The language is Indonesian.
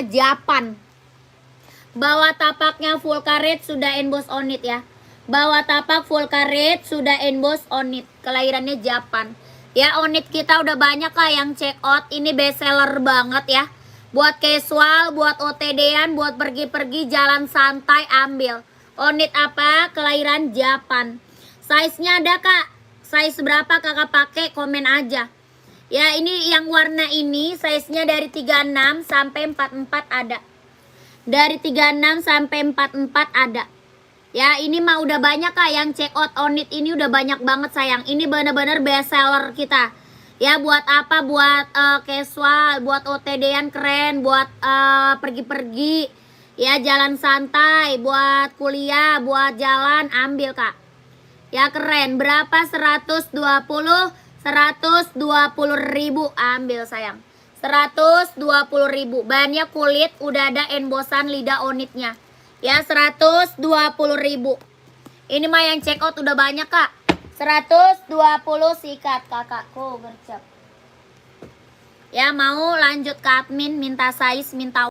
kelahirannya Japan. Bawah tapaknya full karet sudah emboss on it ya. Bawah tapak full karet sudah emboss on it. Kelahirannya Japan. Ya, on it kita udah banyak kak yang check out. Ini best seller banget ya. Buat casual, buat OTD-an, buat pergi-pergi jalan santai ambil. On it apa? Kelahiran Japan. Size-nya ada kak. Size berapa kakak pakai? Komen aja. Ya, ini yang warna ini size-nya dari 36 sampai 44 ada. Dari 36 sampai 44 ada. Ya, ini mah udah banyak kak yang check out on it. Ini udah banyak banget sayang. Ini bener-bener best seller kita. Ya, buat apa? Buat casual, buat OTD-an keren, buat pergi-pergi. Ya, jalan santai, buat kuliah, buat jalan, ambil kak. Ya, keren. Berapa? 120 ribu. Ambil sayang. 120 ribu. Bahannya kulit, udah ada embossan lidah onitnya. Ya, 120 ribu. Ini mah yang check out udah banyak kak. 120 sikat kakakku gercep. Ya, mau lanjut ke admin minta size, minta